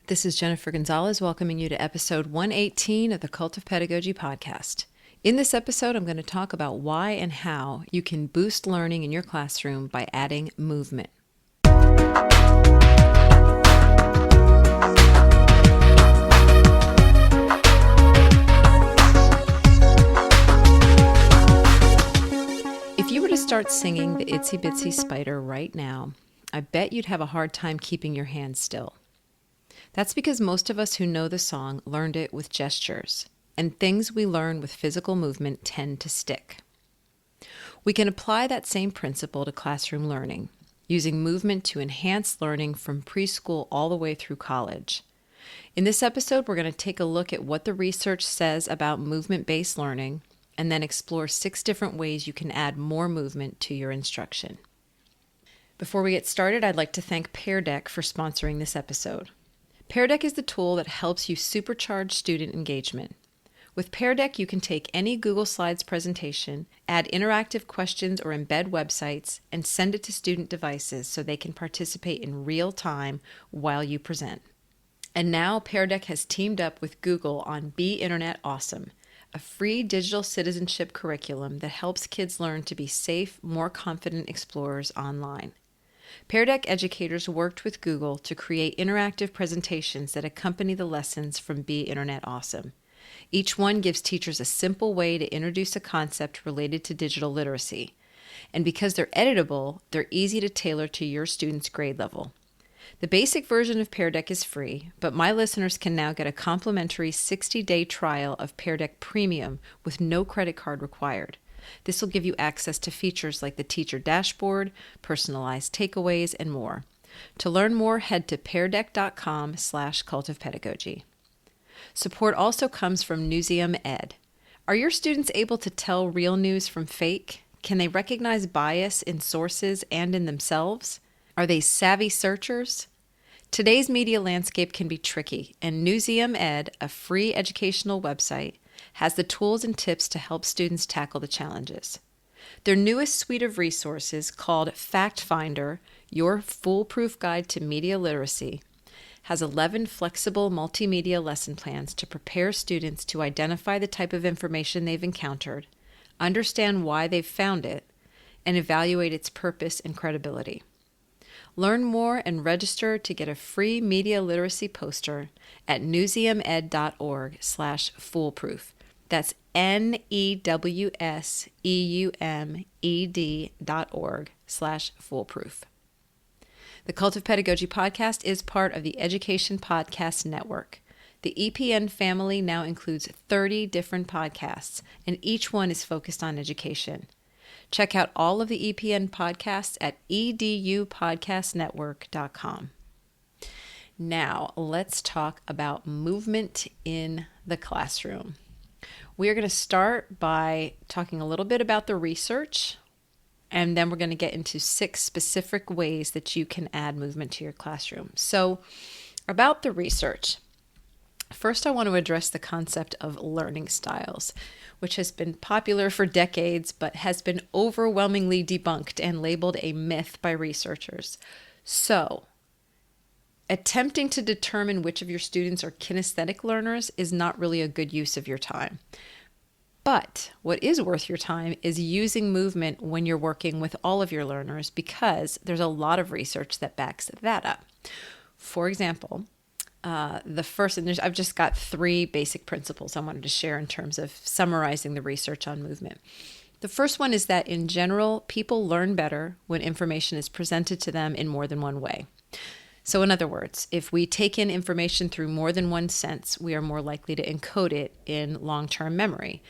This is Jennifer Gonzalez welcoming you to episode 118 of the Cult of Pedagogy podcast. In this episode, I'm going to talk about why and how you can boost learning in your classroom by adding movement. If you were to start singing the Itsy Bitsy Spider right now, I bet you'd have a hard time keeping your hands still. That's because most of us who know the song learned it with gestures, and things we learn with physical movement tend to stick. We can apply that same principle to classroom learning, using movement to enhance learning from preschool all the way through college. In this episode, we're going to take a look at what the research says about movement-based learning, and then explore 6 different ways you can add more movement to your instruction. Before we get started, I'd like to thank Pear Deck for sponsoring this episode. Pear Deck is the tool that helps you supercharge student engagement. With Pear Deck, you can take any Google Slides presentation, add interactive questions or embed websites, and send it to student devices so they can participate in real time while you present. And now Pear Deck has teamed up with Google on Be Internet Awesome, a free digital citizenship curriculum that helps kids learn to be safe, more confident explorers online. Pear Deck educators worked with Google to create interactive presentations that accompany the lessons from Be Internet Awesome. Each one gives teachers a simple way to introduce a concept related to digital literacy. And because they're editable, they're easy to tailor to your student's grade level. The basic version of Pear Deck is free, but my listeners can now get a complimentary 60-day trial of Pear Deck Premium with no credit card required. This will give you access to features like the teacher dashboard, personalized takeaways, and more. To learn more, head to peardeck.com/cultofpedagogy. Support also comes from Newseum Ed. Are your students able to tell real news from fake? Can they recognize bias in sources and in themselves? Are they savvy searchers? Today's media landscape can be tricky, and Newseum Ed, a free educational website, has the tools and tips to help students tackle the challenges. Their newest suite of resources, called Fact Finder, Your Foolproof Guide to Media Literacy, has 11 flexible multimedia lesson plans to prepare students to identify the type of information they've encountered, understand why they've found it, and evaluate its purpose and credibility. Learn more and register to get a free media literacy poster at newseumed.org/foolproof. That's NEWSEUMED.org/foolproof. The Cult of Pedagogy podcast is part of the Education Podcast Network. The EPN family now includes 30 different podcasts, and each one is focused on education. Check out all of the EPN podcasts at edupodcastnetwork.com. Now, let's talk about movement in the classroom. We are going to start by talking a little bit about the research, and then we're going to get into 6 specific ways that you can add movement to your classroom. So, about the research. First, I want to address the concept of learning styles, which has been popular for decades but has been overwhelmingly debunked and labeled a myth by researchers. So, attempting to determine which of your students are kinesthetic learners is not really a good use of your time. But what is worth your time is using movement when you're working with all of your learners, because there's a lot of research that backs that up. For example, I've just got 3 basic principles I wanted to share in terms of summarizing the research on movement. The first one is that in general, people learn better when information is presented to them in more than one way. So in other words, if we take in information through more than one sense, we are more likely to encode it in long-term memory.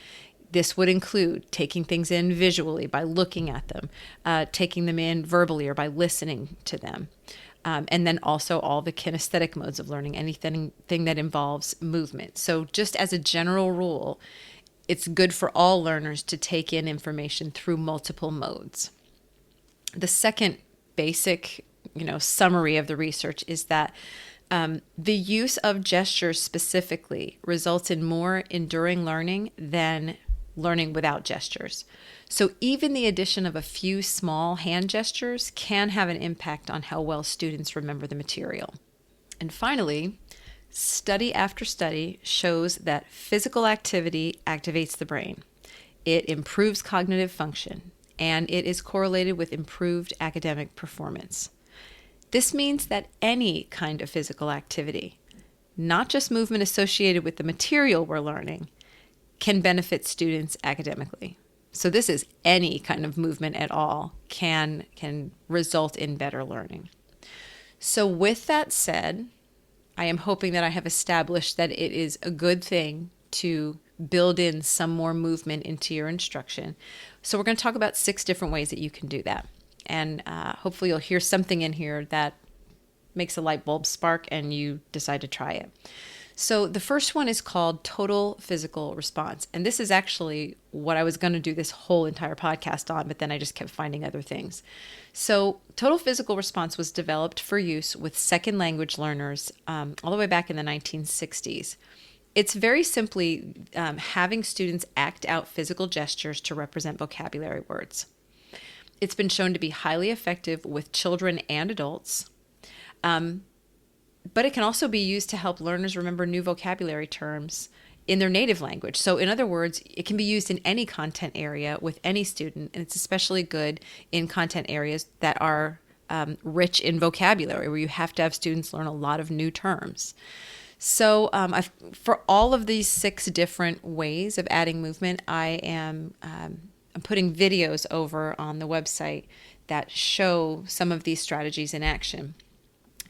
This would include taking things in visually by looking at them, taking them in verbally or by listening to them. And then also all the kinesthetic modes of learning, anything that involves movement. So just as a general rule, it's good for all learners to take in information through multiple modes. The second basic, summary of the research is that the use of gestures specifically results in more enduring learning than learning without gestures. So even the addition of a few small hand gestures can have an impact on how well students remember the material. And finally, Study after study shows that physical activity activates the brain. It improves cognitive function, and it is correlated with improved academic performance. This means that any kind of physical activity, not just movement associated with the material we're learning, can benefit students academically. So this is any kind of movement at all can result in better learning. So with that said, I am hoping that I have established that it is a good thing to build in some more movement into your instruction. So we're going to talk about 6 different ways that you can do that. And hopefully you'll hear something in here that makes a light bulb spark and you decide to try it. So the first one is called total physical response. And this is actually what I was going to do this whole entire podcast on, but then I just kept finding other things. So total physical response was developed for use with second language learners all the way back in the 1960s. It's very simply having students act out physical gestures to represent vocabulary words. It's been shown to be highly effective with children and adults. But it can also be used to help learners remember new vocabulary terms in their native language. So in other words, it can be used in any content area with any student, and it's especially good in content areas that are rich in vocabulary, where you have to have students learn a lot of new terms. So for all of these 6 different ways of adding movement, I'm putting videos over on the website that show some of these strategies in action.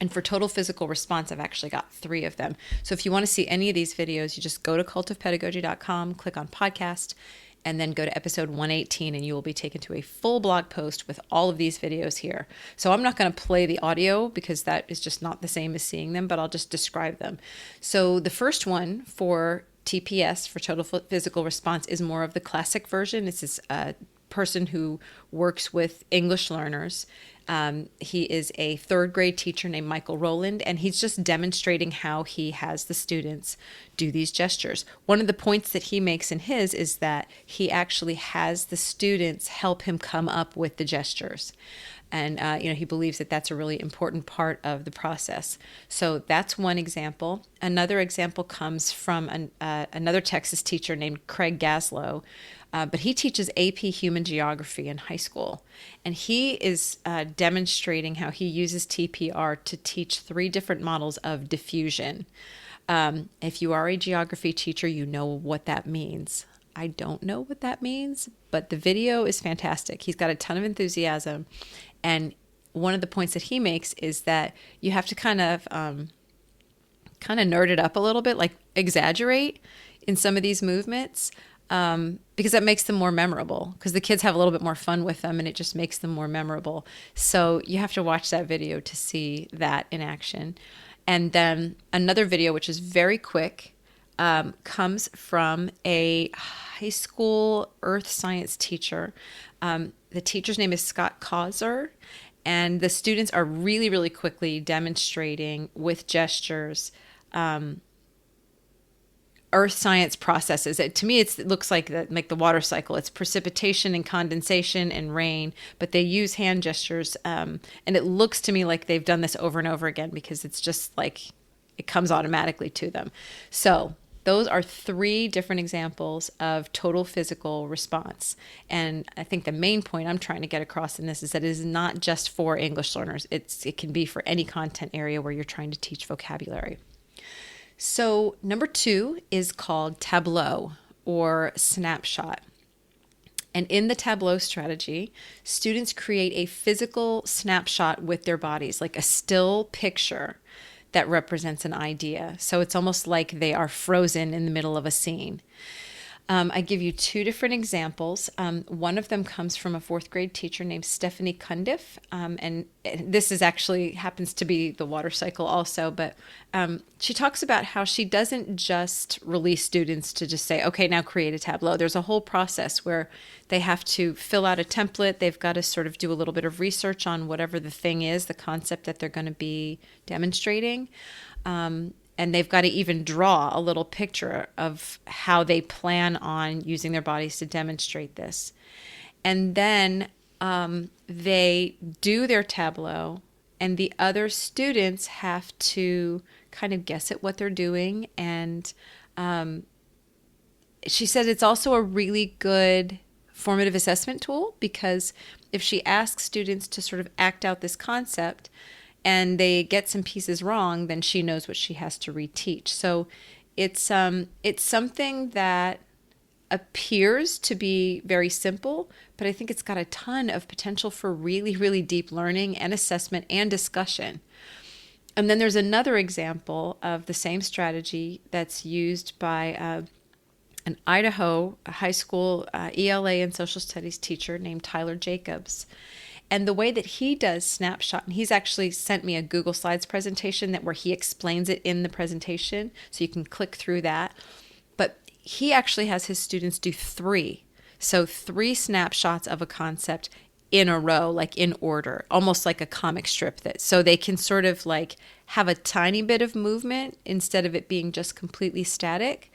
And for total physical response, I've actually got 3 of them. So if you want to see any of these videos, you just go to cultofpedagogy.com, click on podcast, and then go to episode 118, and you will be taken to a full blog post with all of these videos here. So I'm not going to play the audio because that is just not the same as seeing them, but I'll just describe them. So the first one for TPS, for total physical response, is more of the classic version. This is a person who works with English learners. He is a 3rd grade teacher named Michael Rowland, and he's just demonstrating how he has the students do these gestures. One of the points that he makes in his is that he actually has the students help him come up with the gestures. And, he believes that that's a really important part of the process. So that's one example. Another example comes from another Texas teacher named Craig Gaslow, but he teaches AP Human Geography in high school. And he is demonstrating how he uses TPR to teach 3 different models of diffusion. If you are a geography teacher, you know what that means. I don't know what that means, but the video is fantastic. He's got a ton of enthusiasm. And one of the points that he makes is that you have to kind of nerd it up a little bit, like exaggerate in some of these movements, because that makes them more memorable, because the kids have a little bit more fun with them and it just makes them more memorable. So you have to watch that video to see that in action. And then another video, which is very quick, comes from a high school earth science teacher. The teacher's name is Scott Causer, and the students are really, really quickly demonstrating with gestures earth science processes. To me, it looks like the water cycle. It's precipitation and condensation and rain, but they use hand gestures, and it looks to me like they've done this over and over again because it's just like it comes automatically to them. So those are 3 different examples of total physical response. And I think the main point I'm trying to get across in this is that it is not just for English learners. It can be for any content area where you're trying to teach vocabulary. So number 2 is called Tableau or snapshot. And in the Tableau strategy, students create a physical snapshot with their bodies, like a still picture that represents an idea. So it's almost like they are frozen in the middle of a scene. I give you 2 different examples. One of them comes from a 4th grade teacher named Stephanie Cundiff, and this is actually happens to be the water cycle also, but she talks about how she doesn't just release students to just say, okay, now create a tableau. There's a whole process where they have to fill out a template. They've got to sort of do a little bit of research on whatever the thing is, the concept that they're going to be demonstrating. And they've got to even draw a little picture of how they plan on using their bodies to demonstrate this. And then they do their tableau, and the other students have to kind of guess at what they're doing. And she said it's also a really good formative assessment tool, because if she asks students to sort of act out this concept and they get some pieces wrong, then she knows what she has to reteach. So it's something that appears to be very simple, but I think it's got a ton of potential for really, really deep learning and assessment and discussion. And then there's another example of the same strategy that's used by an Idaho high school ELA and social studies teacher named Tyler Jacobs. And the way that he does snapshot, and he's actually sent me a Google Slides presentation where he explains it in the presentation, so you can click through that. But he actually has his students do three snapshots of a concept in a row, like in order, almost like a comic strip, that so they can sort of like have a tiny bit of movement instead of it being just completely static.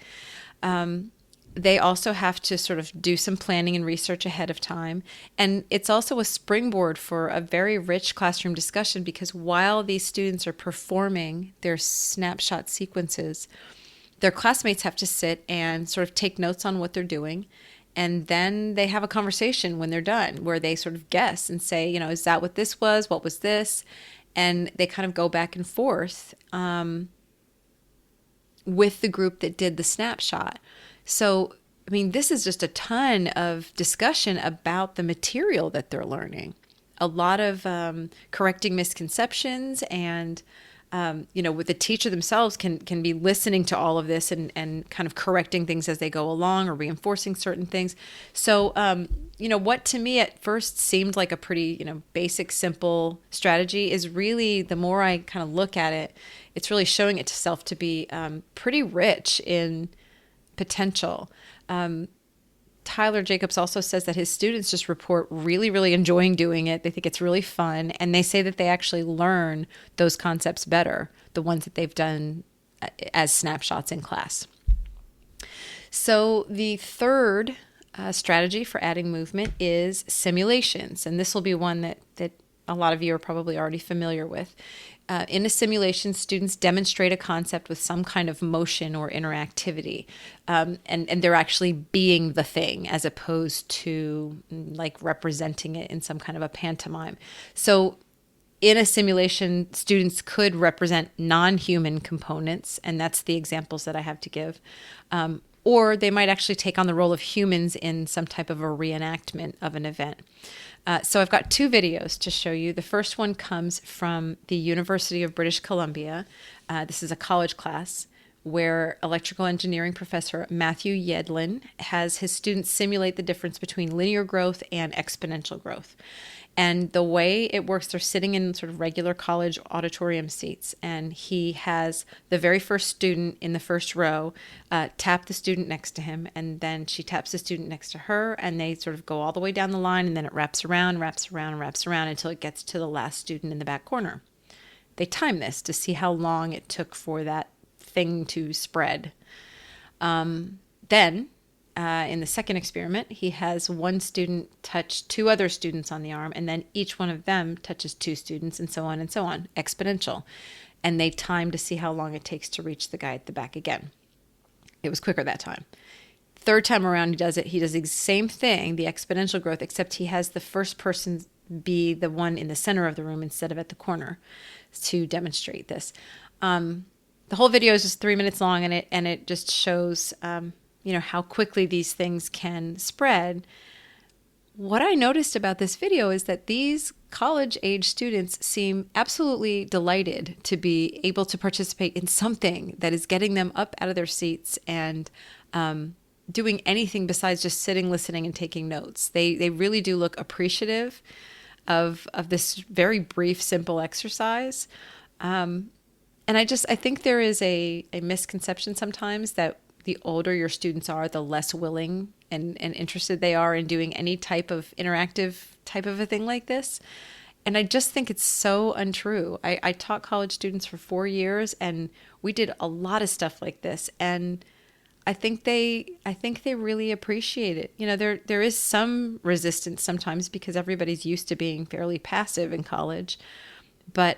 They also have to sort of do some planning and research ahead of time. And it's also a springboard for a very rich classroom discussion, because while these students are performing their snapshot sequences, their classmates have to sit and sort of take notes on what they're doing. And then they have a conversation when they're done where they sort of guess and say, is that what this was? What was this? And they kind of go back and forth with the group that did the snapshot. So, I mean, this is just a ton of discussion about the material that they're learning. A lot of correcting misconceptions, and, with the teacher themselves can be listening to all of this and kind of correcting things as they go along or reinforcing certain things. So, what to me at first seemed like a pretty, basic, simple strategy is really, the more I kind of look at it, it's really showing itself to be pretty rich in potential. Tyler Jacobs also says that his students just report really, really enjoying doing it. They think it's really fun. And they say that they actually learn those concepts better, the ones that they've done as snapshots in class. So the third strategy for adding movement is simulations. And this will be one that a lot of you are probably already familiar with. In a simulation, students demonstrate a concept with some kind of motion or interactivity, and they're actually being the thing as opposed to like representing it in some kind of a pantomime. So in a simulation, students could represent non-human components, and that's the examples that I have to give. Or they might actually take on the role of humans in some type of a reenactment of an event. So I've got two videos to show you. The first one comes from the University of British Columbia. This is a college class where electrical engineering professor Matthew Yedlin has his students simulate the difference between linear growth and exponential growth. And the way it works, they're sitting in sort of regular college auditorium seats, and he has the very first student in the first row tap the student next to him, and then she taps the student next to her, and they sort of go all the way down the line, and then it wraps around until it gets to the last student in the back corner. They time this to see how long it took for that thing to spread. Then in the second experiment, he has one student touch two other students on the arm, and then each one of them touches two students, and so on, exponential. And they time to see how long it takes to reach the guy at the back again. It was quicker that time. Third time around, he does the same thing, the exponential growth, except he has the first person be the one in the center of the room instead of at the corner to demonstrate this. The whole video is just 3 minutes long, and it just shows how quickly these things can spread. What I noticed about this video is that these college-age students seem absolutely delighted to be able to participate in something that is getting them up out of their seats and doing anything besides just sitting, listening, and taking notes. They really do look appreciative of this very brief, simple exercise. And I think there is a misconception sometimes that the older your students are, the less willing and interested they are in doing any type of interactive type of a thing like this. And I just think it's so untrue. I taught college students for 4 years, and we did a lot of stuff like this. And I think they really appreciate it. There is some resistance sometimes because everybody's used to being fairly passive in college, but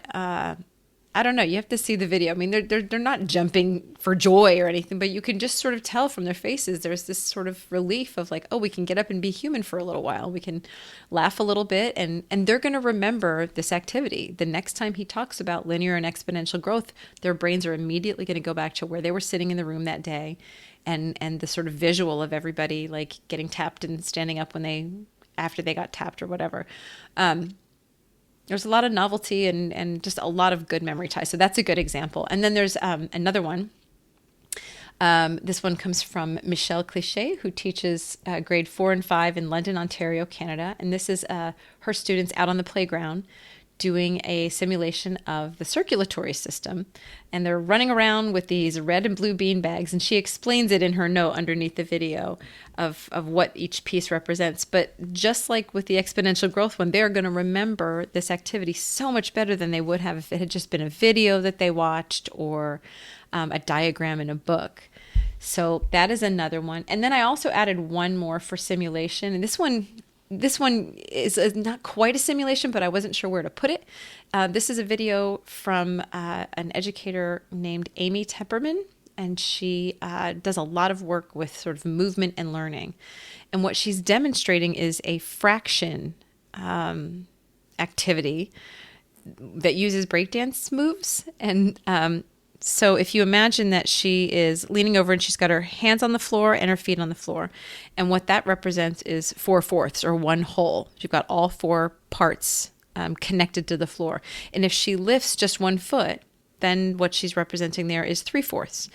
I don't know. You have to see the video. I mean, they're not jumping for joy or anything, but you can just sort of tell from their faces. There's this sort of relief of like, oh, we can get up and be human for a little while. We can laugh a little bit, and they're going to remember this activity. The next time he talks about linear and exponential growth, their brains are immediately going to go back to where they were sitting in the room that day, and the sort of visual of everybody like getting tapped and standing up after they got tapped or whatever. There's a lot of novelty and just a lot of good memory ties. So that's a good example. And then there's another one. This one comes from Michelle Cliché, who teaches grade 4 and 5 in London, Ontario, Canada. And this is her students out on the playground doing a simulation of the circulatory system. And they're running around with these red and blue bean bags. And she explains it in her note underneath the video of what each piece represents. But just like with the exponential growth one, they're going to remember this activity so much better than they would have if it had just been a video that they watched or a diagram in a book. So that is another one. And then I also added one more for simulation. And this one is not quite a simulation, but I wasn't sure where to put it. This is a video from an educator named Amy Tepperman, and she does a lot of work with sort of movement and learning. And what she's demonstrating is a fraction activity that uses breakdance moves. And so if you imagine that she is leaning over and she's got her hands on the floor and her feet on the floor, and what that represents is 4/4 or one whole. You've got all four parts connected to the floor. And if she lifts just one foot, then what she's representing there is 3/4.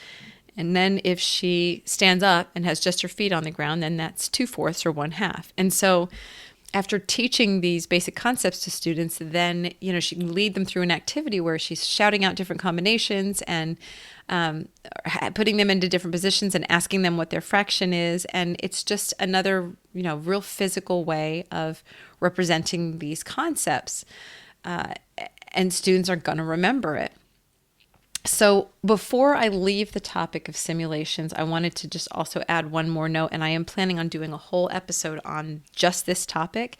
And then if she stands up and has just her feet on the ground, then that's 2/4 or 1/2. And so after teaching these basic concepts to students, then, she can lead them through an activity where she's shouting out different combinations and putting them into different positions and asking them what their fraction is. And it's just another, real physical way of representing these concepts. And students are going to remember it. So before I leave the topic of simulations, I wanted to just also add one more note, and I am planning on doing a whole episode on just this topic,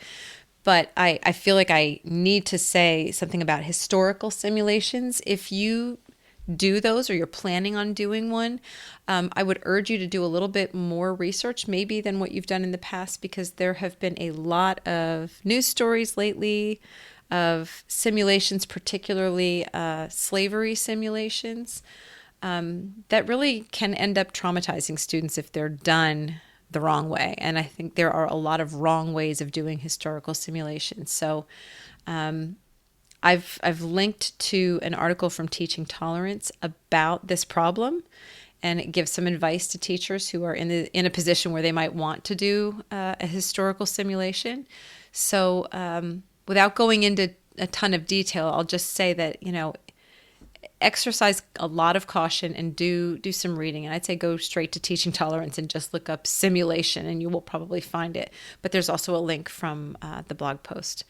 but I feel like I need to say something about historical simulations. If you do those or you're planning on doing one, I would urge you to do a little bit more research maybe than what you've done in the past, because there have been a lot of news stories lately of simulations, particularly slavery simulations, that really can end up traumatizing students if they're done the wrong way. And I think there are a lot of wrong ways of doing historical simulations. So I've linked to an article from Teaching Tolerance about this problem, and it gives some advice to teachers who are in a position where they might want to do a historical simulation. So without going into a ton of detail, I'll just say that, exercise a lot of caution and do some reading. And I'd say go straight to Teaching Tolerance and just look up simulation and you will probably find it. But there's also a link from the blog post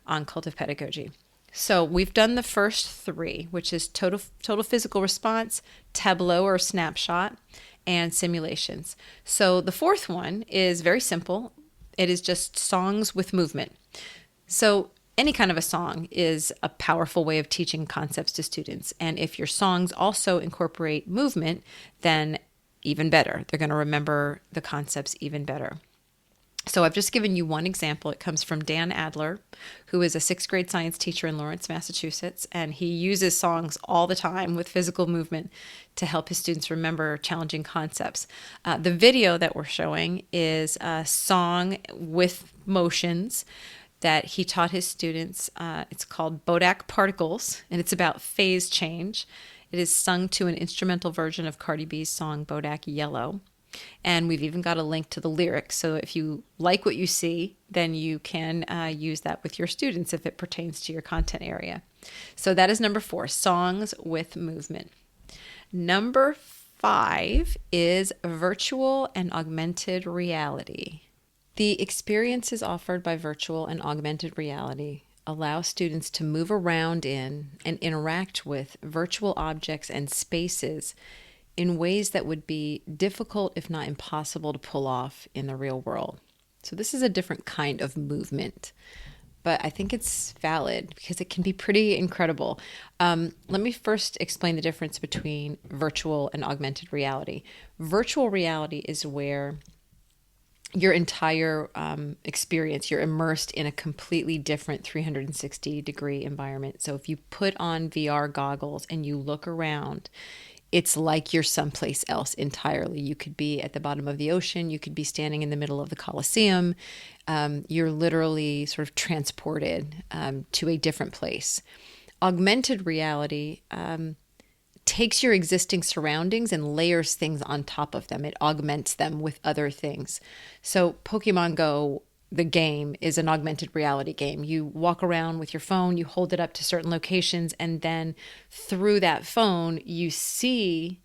on Cult of Pedagogy. So we've done the first three, which is total physical response, tableau or snapshot, and simulations. So the fourth one is very simple. It is just songs with movement. So any kind of a song is a powerful way of teaching concepts to students. And if your songs also incorporate movement, then even better. They're going to remember the concepts even better. So I've just given you one example. It comes from Dan Adler, who is a 6th grade science teacher in Lawrence, Massachusetts, and he uses songs all the time with physical movement to help his students remember challenging concepts. The video that we're showing is a song with motions that he taught his students. It's called Bodak Particles, and it's about phase change. It is sung to an instrumental version of Cardi B's song Bodak Yellow. And we've even got a link to the lyrics. So if you like what you see, then you can use that with your students if it pertains to your content area. So that is number 4, songs with movement. Number 5 is virtual and augmented reality. The experiences offered by virtual and augmented reality allow students to move around in and interact with virtual objects and spaces in ways that would be difficult, if not impossible, to pull off in the real world. So this is a different kind of movement. but I think it's valid because it can be pretty incredible. Let me first explain the difference between virtual and augmented reality. Virtual reality is where your entire experience, you're immersed in a completely different 360-degree environment. So if you put on VR goggles and you look around, it's like you're someplace else entirely. You could be at the bottom of the ocean. You could be standing in the middle of the Colosseum. You're literally sort of transported to a different place. Augmented reality takes your existing surroundings and layers things on top of them. It augments them with other things. So Pokemon Go, the game, is an augmented reality game. You walk around with your phone, you hold it up to certain locations, and then through that phone, you see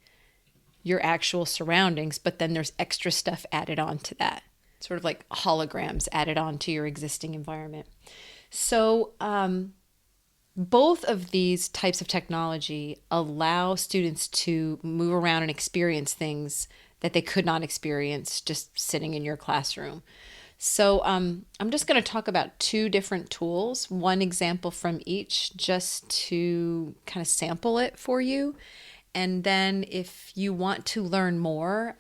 your actual surroundings, but then there's extra stuff added on to that. Sort of like holograms added on to your existing environment. So, both of these types of technology allow students to move around and experience things that they could not experience just sitting in your classroom. So I'm just going to talk about two different tools, one example from each, just to kind of sample it for you. And then if you want to learn more,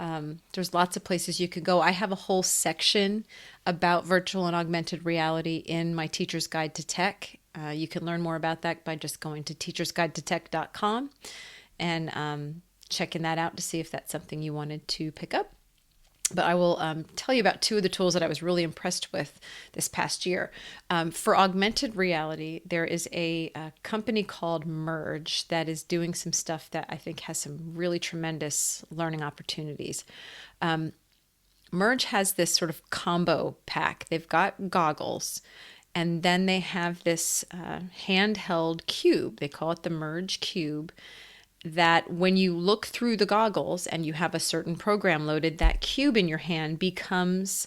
there's lots of places you could go. I have a whole section about virtual and augmented reality in my Teacher's Guide to Tech. You can learn more about that by just going to teachersguidetotech.com and checking that out to see if that's something you wanted to pick up. But I will tell you about two of the tools that I was really impressed with this past year. For augmented reality, there is a company called Merge that is doing some stuff that I think has some really tremendous learning opportunities. Merge has this sort of combo pack. They've got goggles, and then they have this handheld cube. They call it the Merge Cube, that when you look through the goggles and you have a certain program loaded, that cube in your hand becomes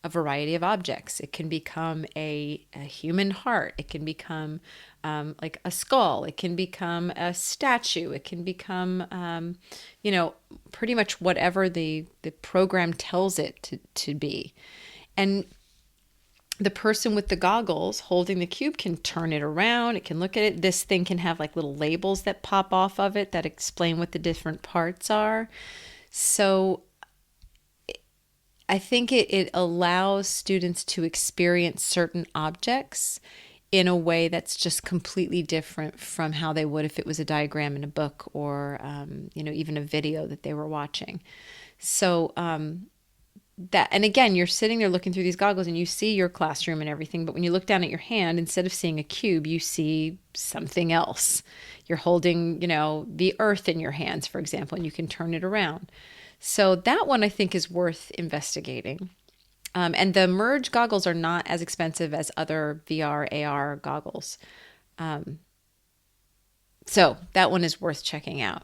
a variety of objects. It can become a human heart. It can become like a skull. It can become a statue. It can become, pretty much whatever the program tells it to be. And the person with the goggles holding the cube can turn it around. It can look at it. This thing can have like little labels that pop off of it that explain what the different parts are. So I think it allows students to experience certain objects in a way that's just completely different from how they would if it was a diagram in a book or, even a video that they were watching. So, and again, you're sitting there looking through these goggles and you see your classroom and everything, but when you look down at your hand, instead of seeing a cube, you see something else. You're holding, the earth in your hands, for example, and you can turn it around. So that one I think is worth investigating. And the Merge goggles are not as expensive as other VR, AR goggles. So that one is worth checking out.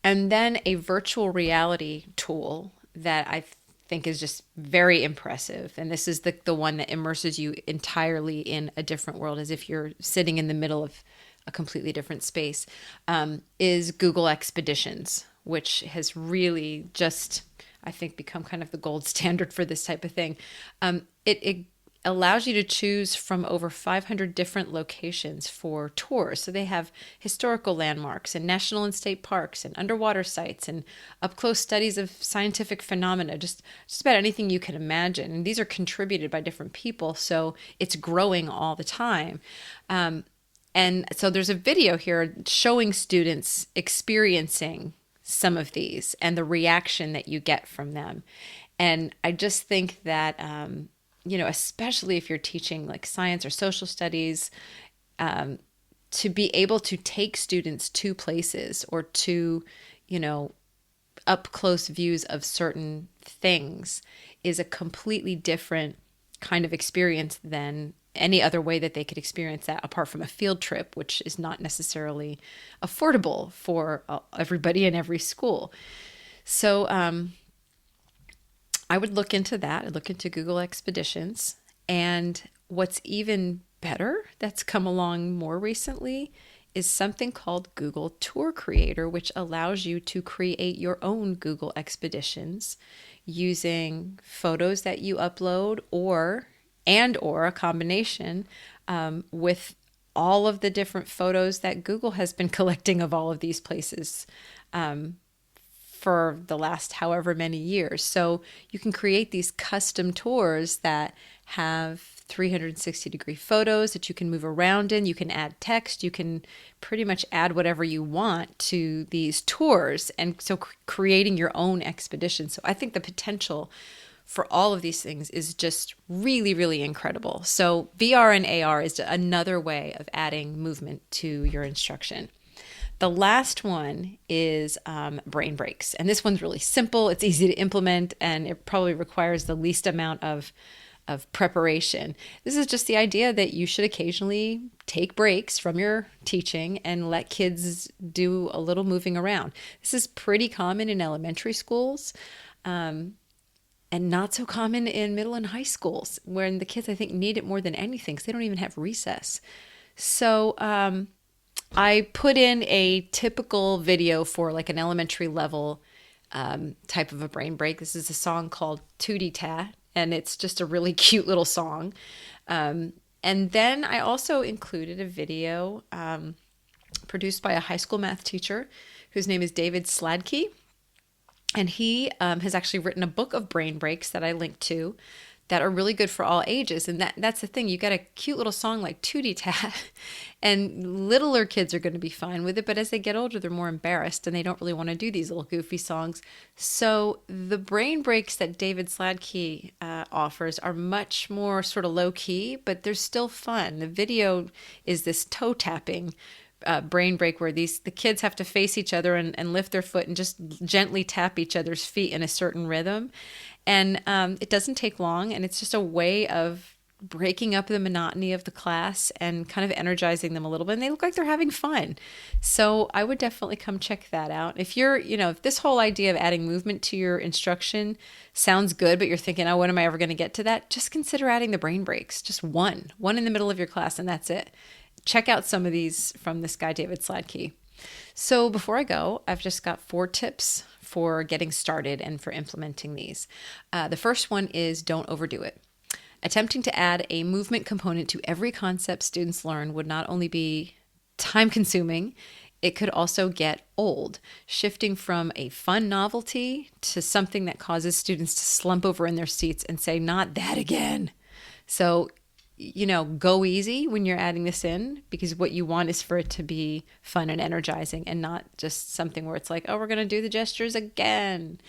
And then a virtual reality tool that I think is just very impressive. And this is the one that immerses you entirely in a different world, as if you're sitting in the middle of a completely different space, is Google Expeditions, which has really just, I think, become kind of the gold standard for this type of thing. It allows you to choose from over 500 different locations for tours. So they have historical landmarks and national and state parks and underwater sites and up-close studies of scientific phenomena, just about anything you can imagine. And these are contributed by different people, so it's growing all the time. And so there's a video here showing students experiencing some of these and the reaction that you get from them. And I just think that, especially if you're teaching like science or social studies, to be able to take students to places or to, up close views of certain things is a completely different kind of experience than any other way that they could experience that, apart from a field trip, which is not necessarily affordable for everybody in every school. So I would look into that. I'd look into Google Expeditions. And what's even better that's come along more recently is something called Google Tour Creator, which allows you to create your own Google Expeditions using photos that you upload or and or a combination with all of the different photos that Google has been collecting of all of these places for the last however many years. So you can create these custom tours that have 360-degree photos that you can move around in. You can add text. You can pretty much add whatever you want to these tours. And so creating your own expedition. So I think the potential for all of these things is just really, really incredible. So VR and AR is another way of adding movement to your instruction. The last one is brain breaks. And this one's really simple. It's easy to implement, and it probably requires the least amount of preparation. This is just the idea that you should occasionally take breaks from your teaching and let kids do a little moving around. This is pretty common in elementary schools. And not so common in middle and high schools, when the kids, I think, need it more than anything because they don't even have recess. So I put in a typical video for like an elementary level type of a brain break. This is a song called Tootie Tat, and it's just a really cute little song. And then I also included a video produced by a high school math teacher whose name is David Sladkey. And he has actually written a book of brain breaks that I linked to that are really good for all ages. And that's the thing. You got a cute little song like Tootie Tat, and littler kids are going to be fine with it. But as they get older, they're more embarrassed and they don't really want to do these little goofy songs. So the brain breaks that David Sladkey offers are much more sort of low key, but they're still fun. The video is this toe tapping brain break where the kids have to face each other and lift their foot and just gently tap each other's feet in a certain rhythm. And it doesn't take long, and it's just a way of breaking up the monotony of the class and kind of energizing them a little bit. And they look like they're having fun. So I would definitely come check that out. If you're, if this whole idea of adding movement to your instruction sounds good, but you're thinking, oh, when am I ever going to get to that? Just consider adding the brain breaks. Just one in the middle of your class, and that's it. Check out some of these from this guy, David Sladkey. So before I go, I've just got 4 tips for getting started and for implementing these. The first one is don't overdo it. Attempting to add a movement component to every concept students learn would not only be time consuming, it could also get old, shifting from a fun novelty to something that causes students to slump over in their seats and say, not that again. So go easy when you're adding this in, because what you want is for it to be fun and energizing and not just something where it's like, oh, we're going to do the gestures again.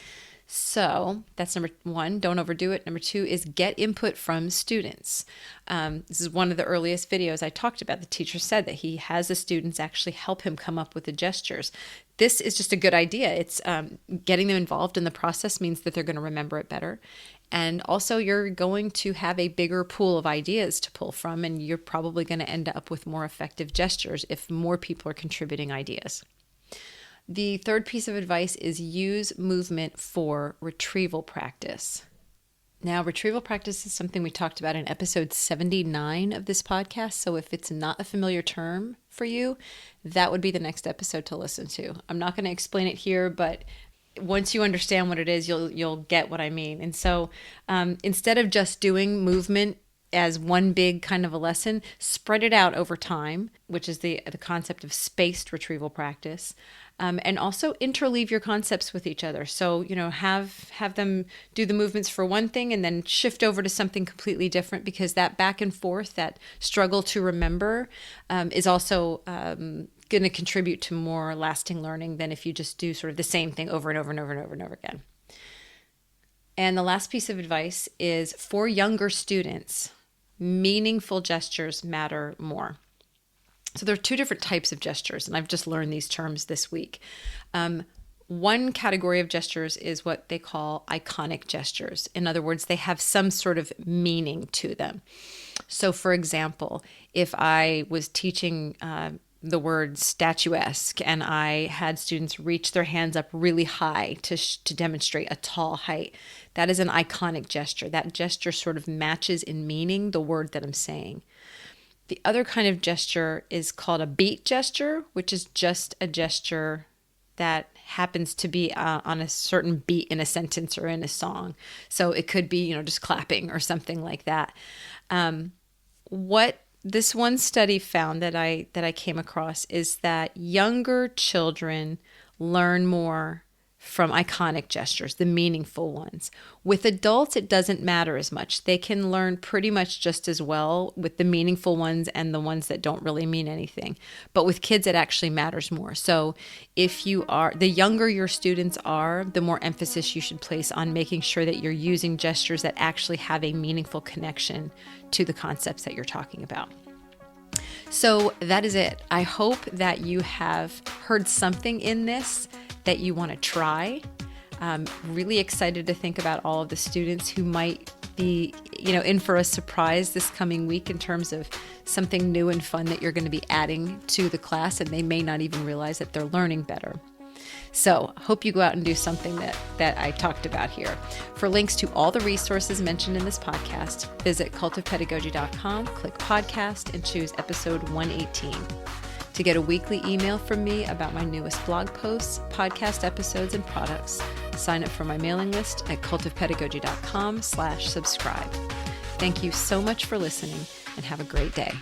So that's number 1, don't overdo it. Number 2 is get input from students. This is one of the earliest videos I talked about. The teacher said that he has the students actually help him come up with the gestures. This is just a good idea. It's getting them involved in the process means that they're going to remember it better. And also you're going to have a bigger pool of ideas to pull from, and you're probably going to end up with more effective gestures if more people are contributing ideas. The third piece of advice is use movement for retrieval practice. Now, retrieval practice is something we talked about in episode 79 of this podcast. So if it's not a familiar term for you, that would be the next episode to listen to. I'm not going to explain it here, but once you understand what it is, you'll get what I mean. And so instead of just doing movement as one big kind of a lesson, spread it out over time, which is the concept of spaced retrieval practice. And also interleave your concepts with each other. So, have them do the movements for one thing and then shift over to something completely different, because that back and forth, that struggle to remember, is also going to contribute to more lasting learning than if you just do sort of the same thing over and over and over and over and over again. And the last piece of advice is for younger students, meaningful gestures matter more. So there are 2 different types of gestures, and I've just learned these terms this week. One category of gestures is what they call iconic gestures. In other words, they have some sort of meaning to them. So for example, if I was teaching the word statuesque and I had students reach their hands up really high to demonstrate a tall height, that is an iconic gesture. That gesture sort of matches in meaning the word that I'm saying. The other kind of gesture is called a beat gesture, which is just a gesture that happens to be on a certain beat in a sentence or in a song. So it could be, just clapping or something like that. What this one study found that I came across is that younger children learn more from iconic gestures, the meaningful ones. With adults, it doesn't matter as much. They can learn pretty much just as well with the meaningful ones and the ones that don't really mean anything. But with kids, it actually matters more. So the younger your students are, the more emphasis you should place on making sure that you're using gestures that actually have a meaningful connection to the concepts that you're talking about. So that is it. I hope that you have heard something in this that you want to try. Really excited to think about all of the students who might be, in for a surprise this coming week in terms of something new and fun that you're going to be adding to the class, and they may not even realize that they're learning better. So hope you go out and do something that I talked about here. For links to all the resources mentioned in this podcast, visit cultofpedagogy.com, click podcast, and choose episode 118. To get a weekly email from me about my newest blog posts, podcast episodes, and products, sign up for my mailing list at cultofpedagogy.com/subscribe. Thank you so much for listening, and have a great day.